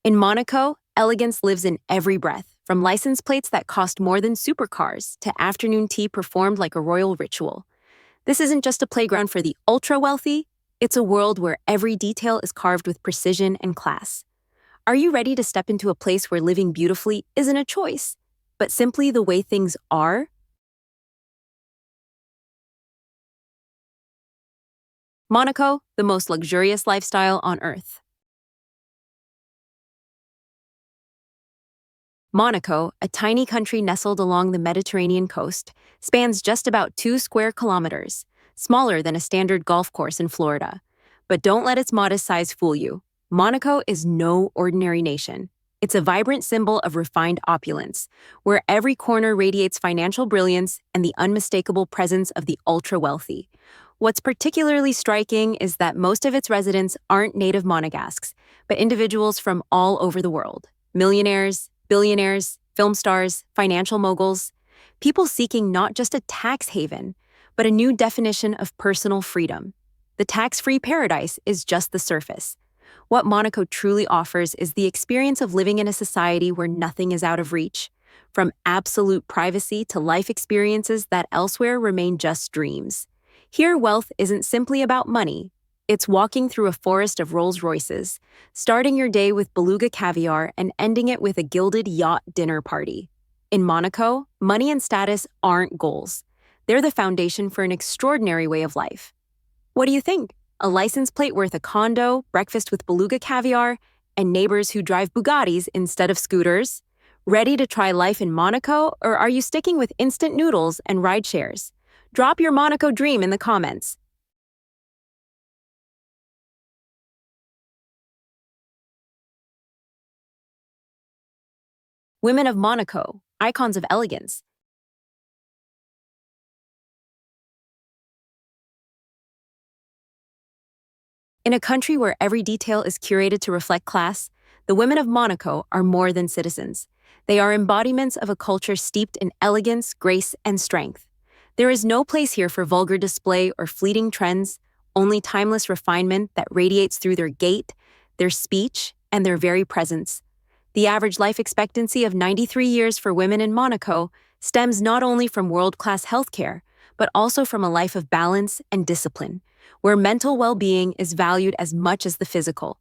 In Monaco, elegance lives in every breath, from license plates that cost more than supercars to afternoon tea performed like a royal ritual. This isn't just a playground for the ultra-wealthy, it's a world where every detail is carved with precision and class. Are you ready to step into a place where living beautifully isn't a choice, but simply the way things are? Monaco, the most luxurious lifestyle on earth. Monaco, a tiny country nestled along the Mediterranean coast, spans just about 2 square kilometers, smaller than a standard golf course in Florida. But don't let its modest size fool you. Monaco is no ordinary nation. It's a vibrant symbol of refined opulence, where every corner radiates financial brilliance and the unmistakable presence of the ultra-wealthy. What's particularly striking is that most of its residents aren't native Monegasques, but individuals from all over the world. Millionaires, billionaires, film stars, financial moguls, people seeking not just a tax haven, but a new definition of personal freedom. The tax-free paradise is just the surface. What Monaco truly offers is the experience of living in a society where nothing is out of reach, from absolute privacy to life experiences that elsewhere remain just dreams. Here, wealth isn't simply about money. It's walking through a forest of Rolls-Royces, starting your day with beluga caviar and ending it with a gilded yacht dinner party. In Monaco, money and status aren't goals. They're the foundation for an extraordinary way of life. What do you think? A license plate worth a condo, breakfast with beluga caviar, and neighbors who drive Bugattis instead of scooters? Ready to try life in Monaco, or are you sticking with instant noodles and ride shares? Drop your Monaco dream in the comments. Women of Monaco, icons of elegance. In a country where every detail is curated to reflect class, the women of Monaco are more than citizens. They are embodiments of a culture steeped in elegance, grace, and strength. There is no place here for vulgar display or fleeting trends, only timeless refinement that radiates through their gait, their speech, and their very presence. The average life expectancy of 93 years for women in Monaco stems not only from world-class healthcare, but also from a life of balance and discipline, where mental well-being is valued as much as the physical.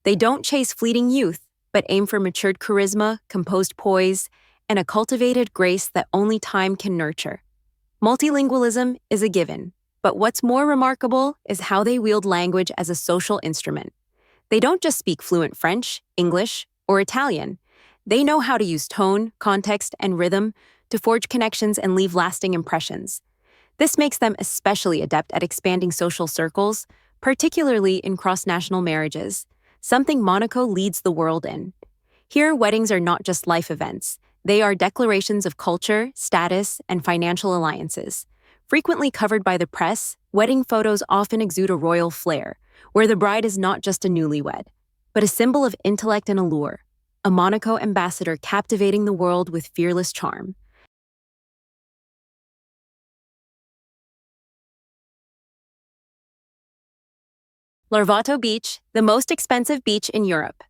They don't chase fleeting youth, but aim for matured charisma, composed poise, and a cultivated grace that only time can nurture. Multilingualism is a given, but what's more remarkable is how they wield language as a social instrument. They don't just speak fluent French, English, or Italian. They know how to use tone, context, and rhythm to forge connections and leave lasting impressions. This makes them especially adept at expanding social circles, particularly in cross-national marriages, something Monaco leads the world in. Here, weddings are not just life events. They are declarations of culture, status, and financial alliances. Frequently covered by the press, wedding photos often exude a royal flair, where the bride is not just a newlywed, but a symbol of intellect and allure, a Monaco ambassador captivating the world with fearless charm. Larvotto Beach, the most expensive beach in Europe.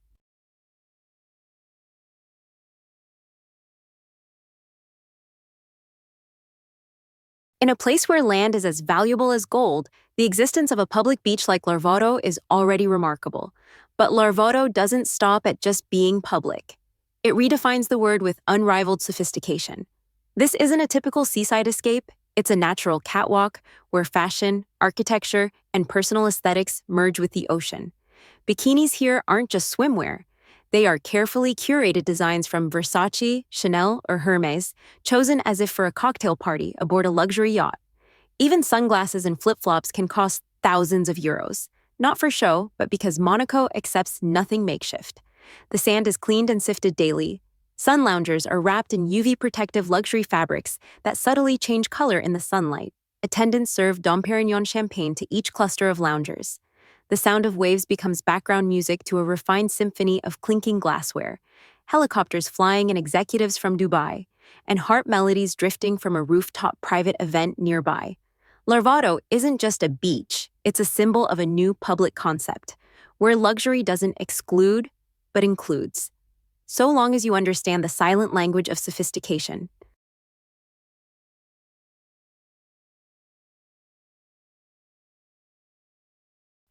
In a place where land is as valuable as gold, the existence of a public beach like Larvotto is already remarkable. But Larvotto doesn't stop at just being public. It redefines the word with unrivaled sophistication. This isn't a typical seaside escape, it's a natural catwalk where fashion, architecture, and personal aesthetics merge with the ocean. Bikinis here aren't just swimwear. They are carefully curated designs from Versace, Chanel, or Hermes, chosen as if for a cocktail party aboard a luxury yacht. Even sunglasses and flip-flops can cost thousands of euros. Not for show, but because Monaco accepts nothing makeshift. The sand is cleaned and sifted daily. Sun loungers are wrapped in UV-protective luxury fabrics that subtly change color in the sunlight. Attendants serve Dom Perignon champagne to each cluster of loungers. The sound of waves becomes background music to a refined symphony of clinking glassware, helicopters flying in executives from Dubai, and harp melodies drifting from a rooftop private event nearby. Larvotto isn't just a beach, it's a symbol of a new public concept, where luxury doesn't exclude, but includes, so long as you understand the silent language of sophistication.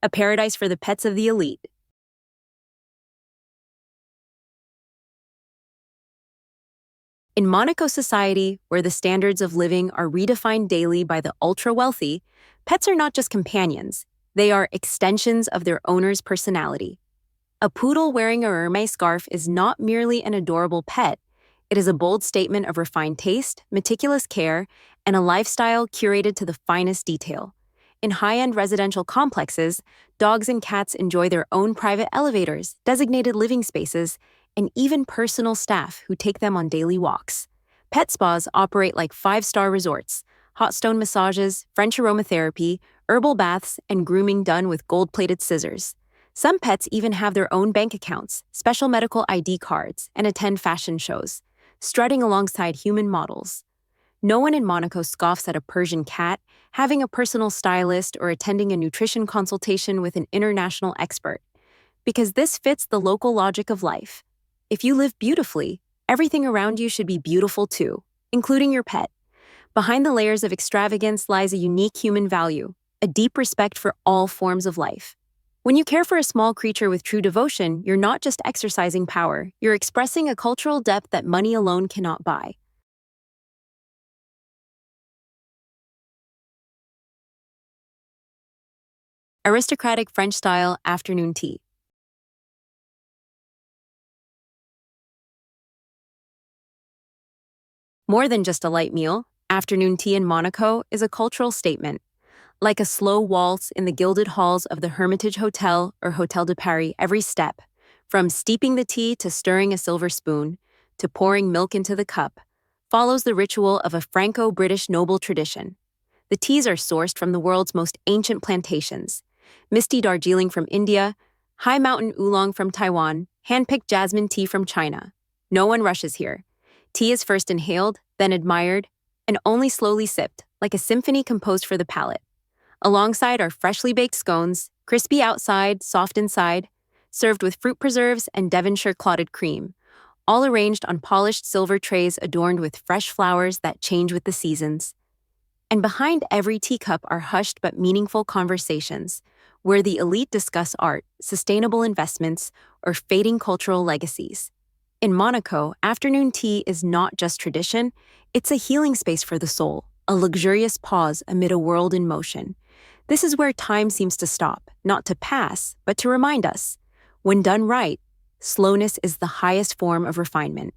A paradise for the pets of the elite. In Monaco society, where the standards of living are redefined daily by the ultra-wealthy, pets are not just companions, they are extensions of their owner's personality. A poodle wearing a Hermès scarf is not merely an adorable pet, it is a bold statement of refined taste, meticulous care, and a lifestyle curated to the finest detail. In high-end residential complexes, dogs and cats enjoy their own private elevators, designated living spaces, and even personal staff who take them on daily walks. Pet spas operate like five-star resorts, hot stone massages, French aromatherapy, herbal baths, and grooming done with gold-plated scissors. Some pets even have their own bank accounts, special medical ID cards, and attend fashion shows, strutting alongside human models. No one in Monaco scoffs at a Persian cat, having a personal stylist, or attending a nutrition consultation with an international expert, because this fits the local logic of life. If you live beautifully, everything around you should be beautiful too, including your pet. Behind the layers of extravagance lies a unique human value, a deep respect for all forms of life. When you care for a small creature with true devotion, you're not just exercising power, you're expressing a cultural depth that money alone cannot buy. Aristocratic French-style afternoon tea. More than just a light meal, afternoon tea in Monaco is a cultural statement. Like a slow waltz in the gilded halls of the Hermitage Hotel or Hotel de Paris, every step, from steeping the tea to stirring a silver spoon, to pouring milk into the cup, follows the ritual of a Franco-British noble tradition. The teas are sourced from the world's most ancient plantations, misty Darjeeling from India, high mountain oolong from Taiwan, hand-picked jasmine tea from China. No one rushes here. Tea is first inhaled, then admired, and only slowly sipped, like a symphony composed for the palate. Alongside are freshly baked scones, crispy outside, soft inside, served with fruit preserves and Devonshire clotted cream, all arranged on polished silver trays adorned with fresh flowers that change with the seasons. And behind every teacup are hushed but meaningful conversations, where the elite discuss art, sustainable investments, or fading cultural legacies. In Monaco, afternoon tea is not just tradition, it's a healing space for the soul, a luxurious pause amid a world in motion. This is where time seems to stop, not to pass, but to remind us. When done right, slowness is the highest form of refinement.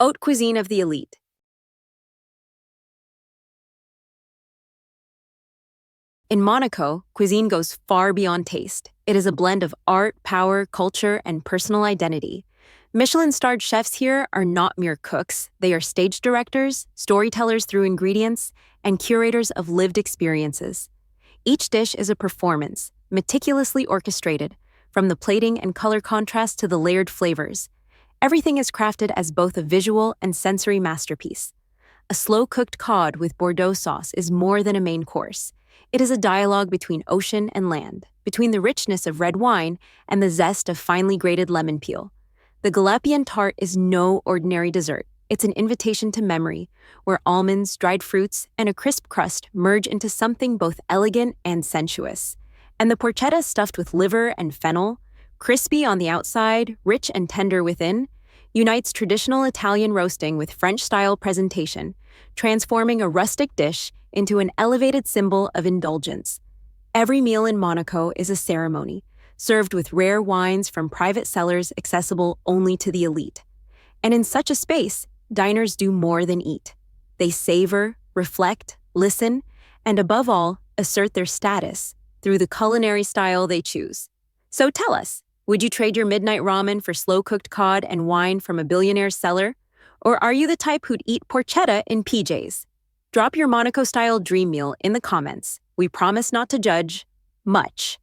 Haute cuisine of the elite. In Monaco, cuisine goes far beyond taste. It is a blend of art, power, culture, and personal identity. Michelin-starred chefs here are not mere cooks. They are stage directors, storytellers through ingredients, and curators of lived experiences. Each dish is a performance, meticulously orchestrated, from the plating and color contrast to the layered flavors. Everything is crafted as both a visual and sensory masterpiece. A slow-cooked cod with Bordeaux sauce is more than a main course. It is a dialogue between ocean and land, between the richness of red wine and the zest of finely grated lemon peel. The Galepian tart is no ordinary dessert. It's an invitation to memory, where almonds, dried fruits, and a crisp crust merge into something both elegant and sensuous. And the porchetta stuffed with liver and fennel, crispy on the outside, rich and tender within, unites traditional Italian roasting with French-style presentation, transforming a rustic dish into an elevated symbol of indulgence. Every meal in Monaco is a ceremony, served with rare wines from private cellars accessible only to the elite. And in such a space, diners do more than eat. They savor, reflect, listen, and above all, assert their status through the culinary style they choose. So tell us, would you trade your midnight ramen for slow-cooked cod and wine from a billionaire's cellar? Or are you the type who'd eat porchetta in PJs? Drop your Monaco-style dream meal in the comments. We promise not to judge much.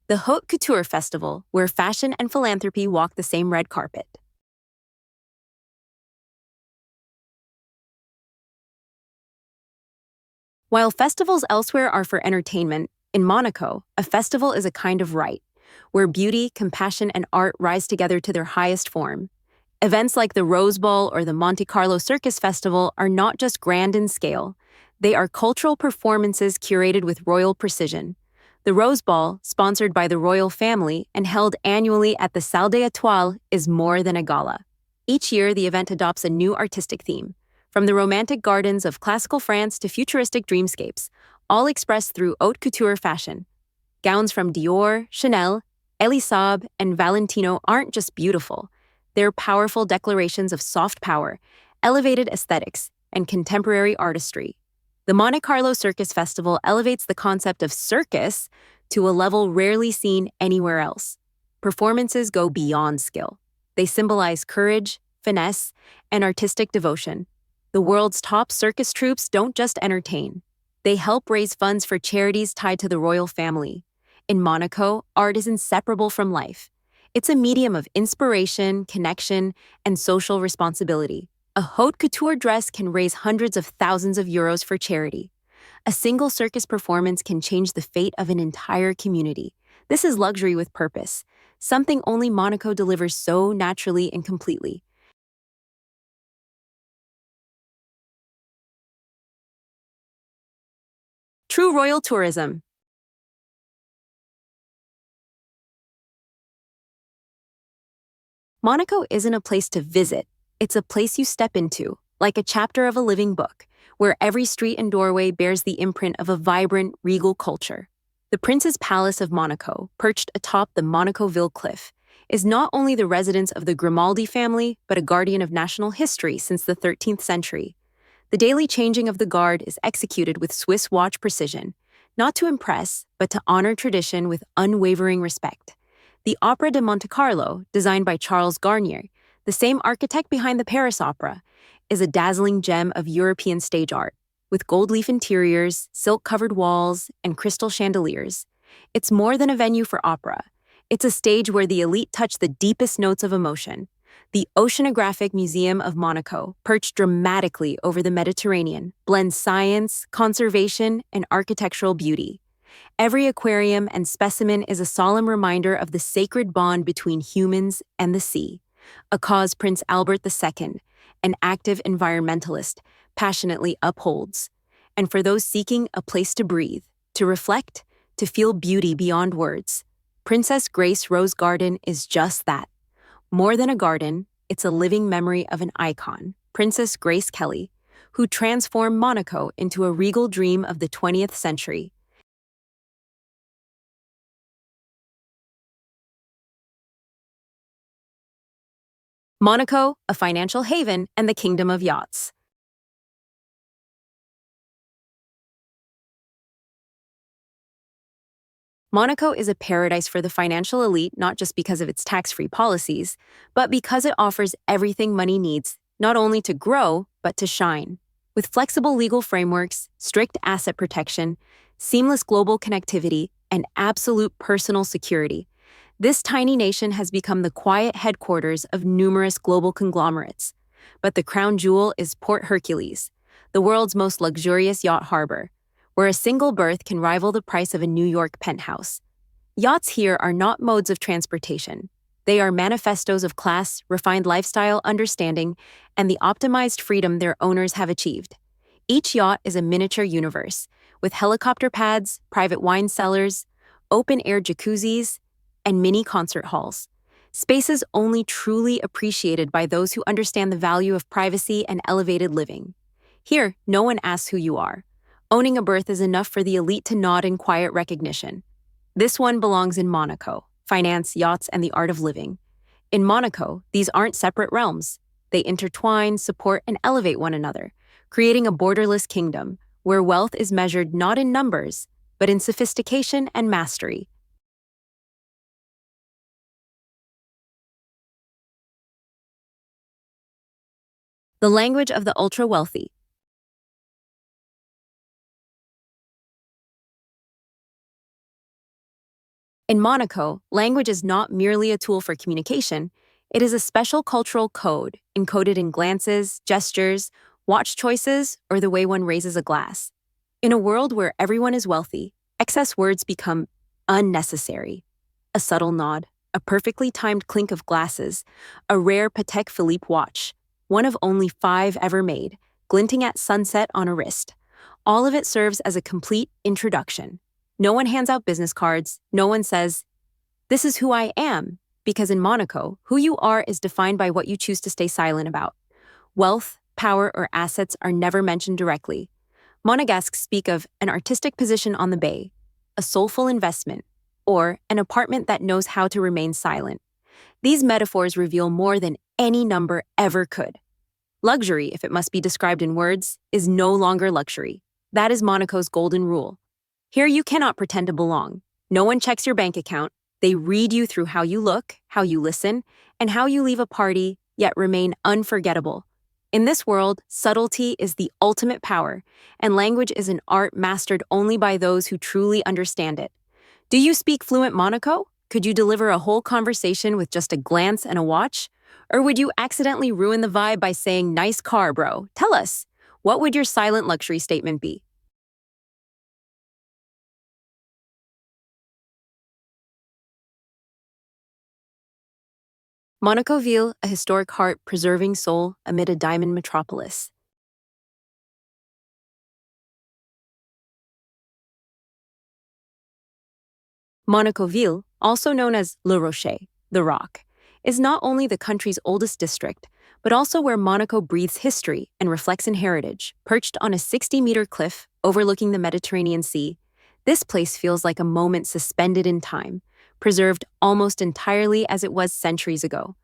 The Haute Couture Festival, where fashion and philanthropy walk the same red carpet. While festivals elsewhere are for entertainment, in Monaco, a festival is a kind of rite, where beauty, compassion, and art rise together to their highest form. Events like the Rose Ball or the Monte Carlo Circus Festival are not just grand in scale, they are cultural performances curated with royal precision. The Rose Ball, sponsored by the royal family and held annually at the Salle des Étoiles, is more than a gala. Each year, the event adopts a new artistic theme, from the romantic gardens of classical France to futuristic dreamscapes, all expressed through haute couture fashion. Gowns from Dior, Chanel, Elie Saab, and Valentino aren't just beautiful. They're powerful declarations of soft power, elevated aesthetics, and contemporary artistry. The Monte Carlo Circus Festival elevates the concept of circus to a level rarely seen anywhere else. Performances go beyond skill. They symbolize courage, finesse, and artistic devotion. The world's top circus troupes don't just entertain. They help raise funds for charities tied to the royal family. In Monaco, art is inseparable from life. It's a medium of inspiration, connection, and social responsibility. A haute couture dress can raise hundreds of thousands of euros for charity. A single circus performance can change the fate of an entire community. This is luxury with purpose, something only Monaco delivers so naturally and completely. True royal tourism. Monaco isn't a place to visit, it's a place you step into, like a chapter of a living book, where every street and doorway bears the imprint of a vibrant, regal culture. The Prince's Palace of Monaco, perched atop the Monaco-Ville cliff, is not only the residence of the Grimaldi family, but a guardian of national history since the 13th century. The daily changing of the guard is executed with Swiss watch precision, not to impress, but to honor tradition with unwavering respect. The Opera de Monte Carlo, designed by Charles Garnier, the same architect behind the Paris Opera, is a dazzling gem of European stage art, with gold leaf interiors, silk-covered walls, and crystal chandeliers. It's more than a venue for opera. It's a stage where the elite touch the deepest notes of emotion. The Oceanographic Museum of Monaco, perched dramatically over the Mediterranean, blends science, conservation, and architectural beauty. Every aquarium and specimen is a solemn reminder of the sacred bond between humans and the sea, a cause Prince Albert II, an active environmentalist, passionately upholds. And for those seeking a place to breathe, to reflect, to feel beauty beyond words, Princess Grace Rose Garden is just that. More than a garden, it's a living memory of an icon, Princess Grace Kelly, who transformed Monaco into a regal dream of the 20th century. Monaco, a financial haven, and the kingdom of yachts. Monaco is a paradise for the financial elite not just because of its tax-free policies, but because it offers everything money needs, not only to grow, but to shine. With flexible legal frameworks, strict asset protection, seamless global connectivity, and absolute personal security, this tiny nation has become the quiet headquarters of numerous global conglomerates. But the crown jewel is Port Hercules, the world's most luxurious yacht harbor, where a single berth can rival the price of a New York penthouse. Yachts here are not modes of transportation. They are manifestos of class, refined lifestyle understanding, and the optimized freedom their owners have achieved. Each yacht is a miniature universe, with helicopter pads, private wine cellars, open-air jacuzzis, and mini concert halls. Spaces only truly appreciated by those who understand the value of privacy and elevated living. Here, no one asks who you are. Owning a berth is enough for the elite to nod in quiet recognition. This one belongs in Monaco, finance, yachts, and the art of living. In Monaco, these aren't separate realms. They intertwine, support, and elevate one another, creating a borderless kingdom where wealth is measured not in numbers, but in sophistication and mastery. The language of the ultra-wealthy. In Monaco, language is not merely a tool for communication, it is a special cultural code encoded in glances, gestures, watch choices, or the way one raises a glass. In a world where everyone is wealthy, excess words become unnecessary. A subtle nod, a perfectly timed clink of glasses, a rare Patek Philippe watch, one of only 5 ever made, glinting at sunset on a wrist. All of it serves as a complete introduction. No one hands out business cards, no one says, "This is who I am," because in Monaco, who you are is defined by what you choose to stay silent about. Wealth, power, or assets are never mentioned directly. Monegasques speak of an artistic position on the bay, a soulful investment, or an apartment that knows how to remain silent. These metaphors reveal more than any number ever could. Luxury, if it must be described in words, is no longer luxury. That is Monaco's golden rule. Here you cannot pretend to belong. No one checks your bank account. They read you through how you look, how you listen, and how you leave a party, yet remain unforgettable. In this world, subtlety is the ultimate power, and language is an art mastered only by those who truly understand it. Do you speak fluent Monaco? Could you deliver a whole conversation with just a glance and a watch? Or would you accidentally ruin the vibe by saying, "Nice car, bro"? Tell us, what would your silent luxury statement be? Monaco-Ville, a historic heart preserving soul amid a diamond metropolis. Monaco-Ville, also known as Le Rocher, the Rock, is not only the country's oldest district, but also where Monaco breathes history and reflects in heritage. Perched on a 60-meter cliff overlooking the Mediterranean Sea, this place feels like a moment suspended in time, preserved almost entirely as it was centuries ago.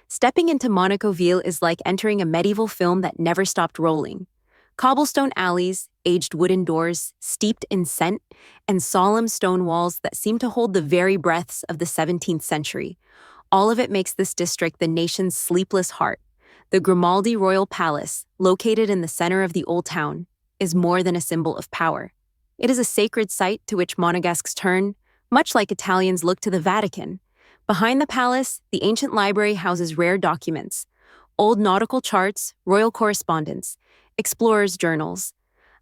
Stepping into Monaco-Ville is like entering a medieval film that never stopped rolling. Cobblestone alleys, aged wooden doors, steeped in scent, and solemn stone walls that seem to hold the very breaths of the 17th century. All of it makes this district the nation's sleepless heart. The Grimaldi Royal Palace, located in the center of the Old Town, is more than a symbol of power. It is a sacred site to which Monegasques turn, much like Italians look to the Vatican. Behind the palace, the ancient library houses rare documents, old nautical charts, royal correspondence, explorers' journals,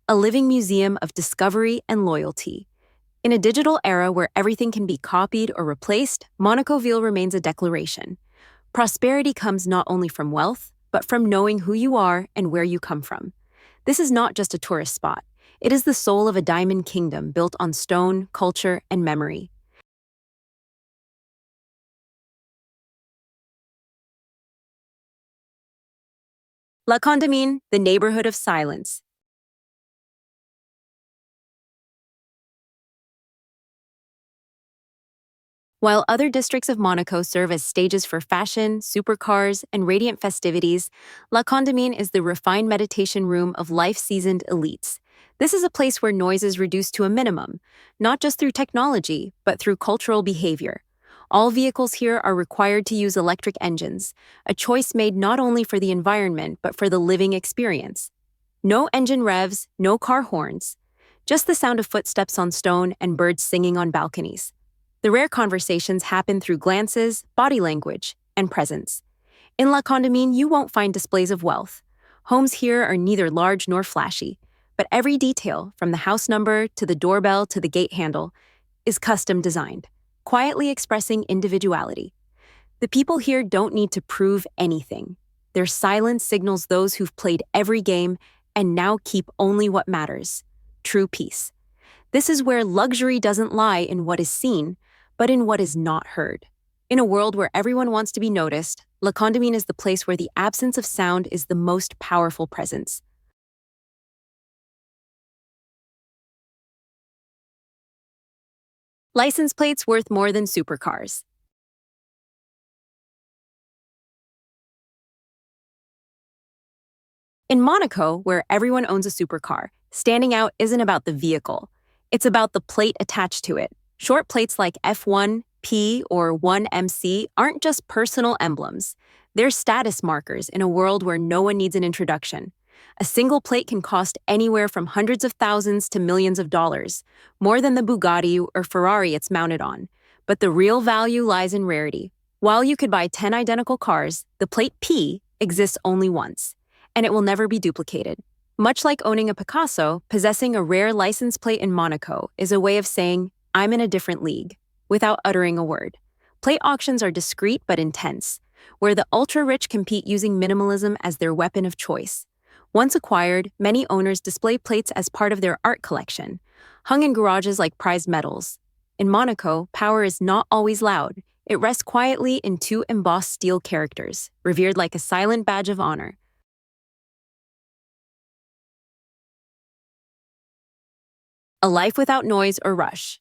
a living museum of discovery and loyalty. In a digital era where everything can be copied or replaced, Monaco-Ville remains a declaration. Prosperity comes not only from wealth, but from knowing who you are and where you come from. This is not just a tourist spot. It is the soul of a diamond kingdom built on stone, culture, and memory. La Condamine, the neighborhood of silence. While other districts of Monaco serve as stages for fashion, supercars, and radiant festivities, La Condamine is the refined meditation room of life-seasoned elites. This is a place where noise is reduced to a minimum, not just through technology, but through cultural behavior. All vehicles here are required to use electric engines, a choice made not only for the environment, but for the living experience. No engine revs, no car horns, just the sound of footsteps on stone and birds singing on balconies. The rare conversations happen through glances, body language, and presence. In La Condamine, you won't find displays of wealth. Homes here are neither large nor flashy, but every detail, from the house number to the doorbell to the gate handle, is custom designed, quietly expressing individuality. The people here don't need to prove anything. Their silence signals those who've played every game and now keep only what matters: true peace. This is where luxury doesn't lie in what is seen, but in what is not heard. In a world where everyone wants to be noticed, La Condamine is the place where the absence of sound is the most powerful presence. License plates worth more than supercars. In Monaco, where everyone owns a supercar, standing out isn't about the vehicle. It's about the plate attached to it. Short plates like F1, P, or 1MC aren't just personal emblems. They're status markers in a world where no one needs an introduction. A single plate can cost anywhere from hundreds of thousands to millions of dollars, more than the Bugatti or Ferrari it's mounted on. But the real value lies in rarity. While you could buy 10 identical cars, the plate P exists only once, and it will never be duplicated. Much like owning a Picasso, possessing a rare license plate in Monaco is a way of saying, I'm in a different league, without uttering a word. Plate auctions are discreet but intense, where the ultra-rich compete using minimalism as their weapon of choice. Once acquired, many owners display plates as part of their art collection, hung in garages like prized medals. In Monaco, power is not always loud. It rests quietly in two embossed steel characters, revered like a silent badge of honor. A life without noise or rush.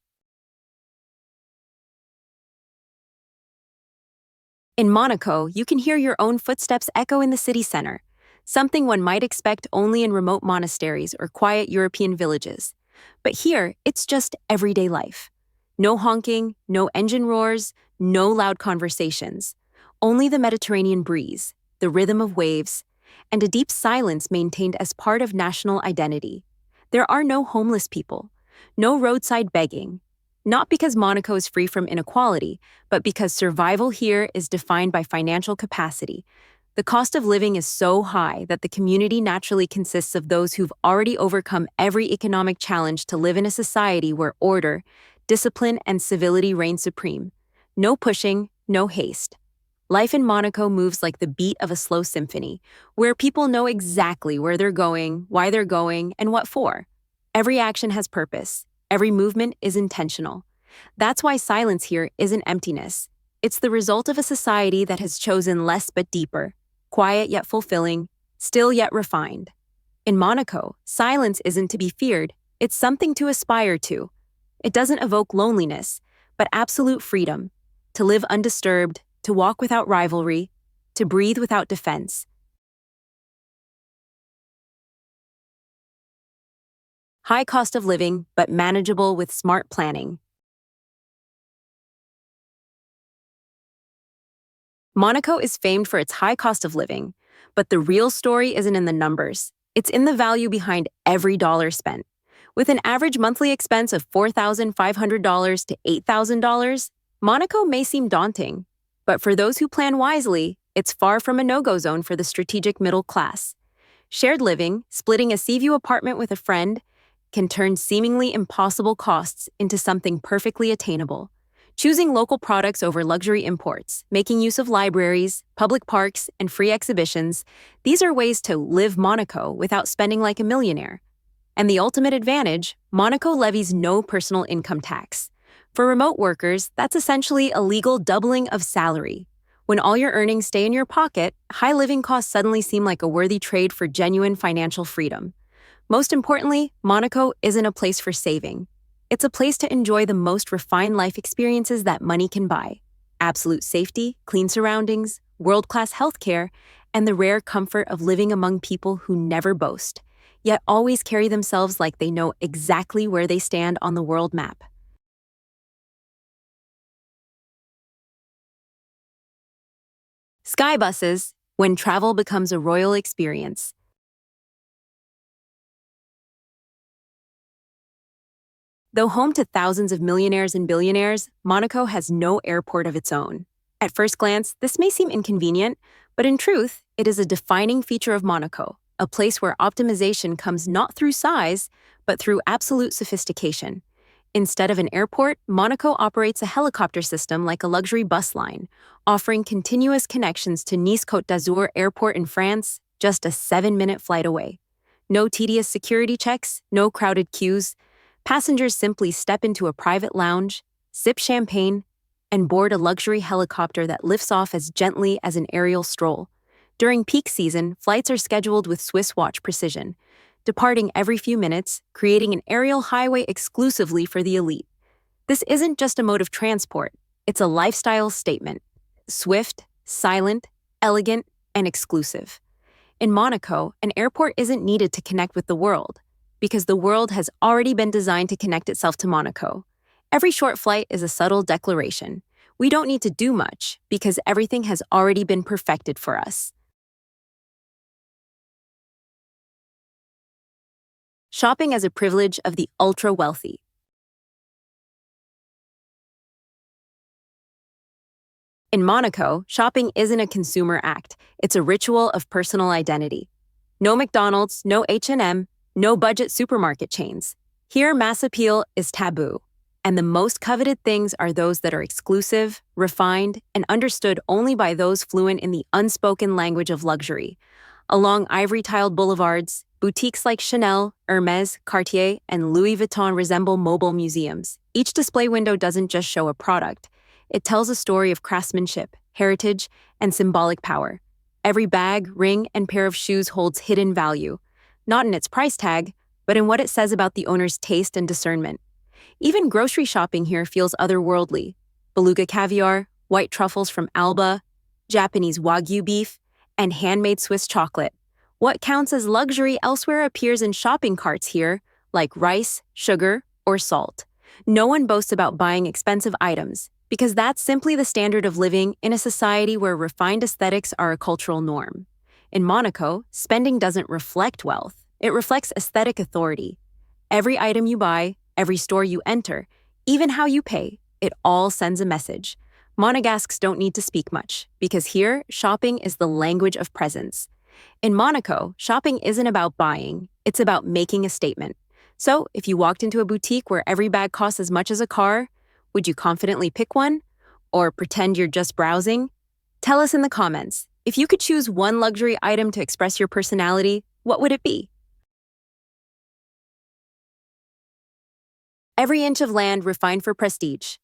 In Monaco, you can hear your own footsteps echo in the city center, something one might expect only in remote monasteries or quiet European villages. But here, it's just everyday life. No honking, no engine roars, no loud conversations. Only the Mediterranean breeze, the rhythm of waves, and a deep silence maintained as part of national identity. There are no homeless people, no roadside begging. Not because Monaco is free from inequality, but because survival here is defined by financial capacity. The cost of living is so high that the community naturally consists of those who've already overcome every economic challenge to live in a society where order, discipline, and civility reign supreme. No pushing, no haste. Life in Monaco moves like the beat of a slow symphony, where people know exactly where they're going, why they're going, and what for. Every action has purpose. Every movement is intentional. That's why silence here isn't emptiness. It's the result of a society that has chosen less but deeper, quiet yet fulfilling, still yet refined. In Monaco, silence isn't to be feared, it's something to aspire to. It doesn't evoke loneliness, but absolute freedom. To live undisturbed, to walk without rivalry, to breathe without defense. High cost of living, but manageable with smart planning. Monaco is famed for its high cost of living, but the real story isn't in the numbers. It's in the value behind every dollar spent. With an average monthly expense of $4,500 to $8,000, Monaco may seem daunting. But for those who plan wisely, it's far from a no-go zone for the strategic middle class. Shared living, splitting a sea-view apartment with a friend, can turn seemingly impossible costs into something perfectly attainable. Choosing local products over luxury imports, making use of libraries, public parks, and free exhibitions, these are ways to live Monaco without spending like a millionaire. And the ultimate advantage, Monaco levies no personal income tax. For remote workers, that's essentially a legal doubling of salary. When all your earnings stay in your pocket, high living costs suddenly seem like a worthy trade for genuine financial freedom. Most importantly, Monaco isn't a place for saving. It's a place to enjoy the most refined life experiences that money can buy. Absolute safety, clean surroundings, world-class healthcare, and the rare comfort of living among people who never boast, yet always carry themselves like they know exactly where they stand on the world map. Sky buses, when travel becomes a royal experience. Though home to thousands of millionaires and billionaires, Monaco has no airport of its own. At first glance, this may seem inconvenient, but in truth, it is a defining feature of Monaco, a place where optimization comes not through size, but through absolute sophistication. Instead of an airport, Monaco operates a helicopter system like a luxury bus line, offering continuous connections to Nice-Côte d'Azur Airport in France, just a 7-minute flight away. No tedious security checks, no crowded queues. Passengers simply step into a private lounge, sip champagne, and board a luxury helicopter that lifts off as gently as an aerial stroll. During peak season, flights are scheduled with Swiss watch precision, departing every few minutes, creating an aerial highway exclusively for the elite. This isn't just a mode of transport, it's a lifestyle statement. Swift, silent, elegant, and exclusive. In Monaco, an airport isn't needed to connect with the world, because the world has already been designed to connect itself to Monaco. Every short flight is a subtle declaration. We don't need to do much, because everything has already been perfected for us. Shopping as a privilege of the ultra-wealthy. In Monaco, shopping isn't a consumer act, it's a ritual of personal identity. No McDonald's, no H&M, no budget supermarket chains. Here, mass appeal is taboo, and the most coveted things are those that are exclusive, refined, and understood only by those fluent in the unspoken language of luxury. Along ivory-tiled boulevards, boutiques like Chanel, Hermès, Cartier, and Louis Vuitton resemble mobile museums. Each display window doesn't just show a product. It tells a story of craftsmanship, heritage, and symbolic power. Every bag, ring, and pair of shoes holds hidden value, not in its price tag, but in what it says about the owner's taste and discernment. Even grocery shopping here feels otherworldly. Beluga caviar, white truffles from Alba, Japanese Wagyu beef, and handmade Swiss chocolate. What counts as luxury elsewhere appears in shopping carts here, like rice, sugar, or salt. No one boasts about buying expensive items, because that's simply the standard of living in a society where refined aesthetics are a cultural norm. In Monaco, spending doesn't reflect wealth. It reflects aesthetic authority. Every item you buy, every store you enter, even how you pay, it all sends a message. Monegasques don't need to speak much, because here, shopping is the language of presence. In Monaco, shopping isn't about buying, it's about making a statement. So, if you walked into a boutique where every bag costs as much as a car, would you confidently pick one? Or pretend you're just browsing? Tell us in the comments. If you could choose one luxury item to express your personality, what would it be? Every inch of land refined for prestige.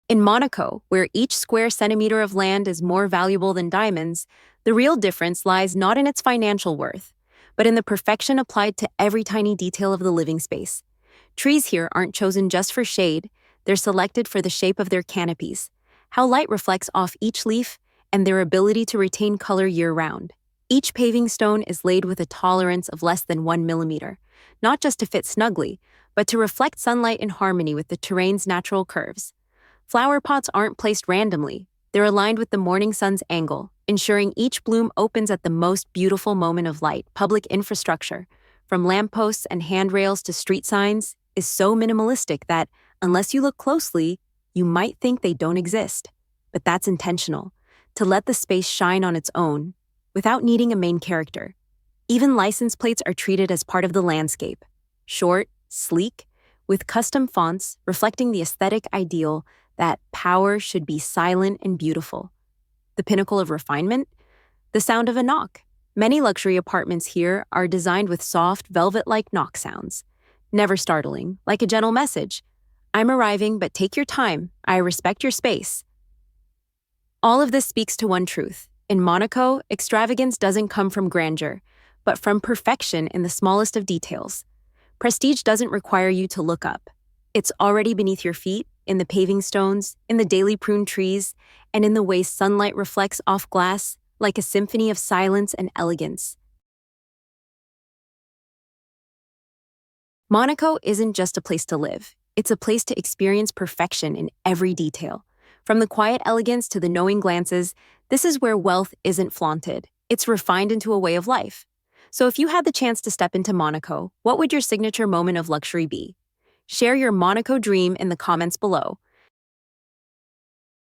In Monaco, where each square centimeter of land is more valuable than diamonds, the real difference lies not in its financial worth, but in the perfection applied to every tiny detail of the living space. Trees here aren't chosen just for shade, they're selected for the shape of their canopies, how light reflects off each leaf, and their ability to retain color year-round. Each paving stone is laid with a tolerance of less than 1 millimeter, not just to fit snugly, but to reflect sunlight in harmony with the terrain's natural curves. Flower pots aren't placed randomly. They're aligned with the morning sun's angle, ensuring each bloom opens at the most beautiful moment of light. Public infrastructure, from lampposts and handrails to street signs, is so minimalistic that, unless you look closely, you might think they don't exist. But that's intentional, to let the space shine on its own, without needing a main character. Even license plates are treated as part of the landscape. Short, sleek, with custom fonts reflecting the aesthetic ideal that power should be silent and beautiful. The pinnacle of refinement? The sound of a knock. Many luxury apartments here are designed with soft, velvet-like knock sounds. Never startling, like a gentle message. I'm arriving, but take your time. I respect your space. All of this speaks to one truth. In Monaco, extravagance doesn't come from grandeur, but from perfection in the smallest of details. Prestige doesn't require you to look up. It's already beneath your feet, in the paving stones, in the daily pruned trees, and in the way sunlight reflects off glass like a symphony of silence and elegance. Monaco isn't just a place to live. It's a place to experience perfection in every detail. From the quiet elegance to the knowing glances, this is where wealth isn't flaunted. It's refined into a way of life. So if you had the chance to step into Monaco, what would your signature moment of luxury be? Share your Monaco dream in the comments below.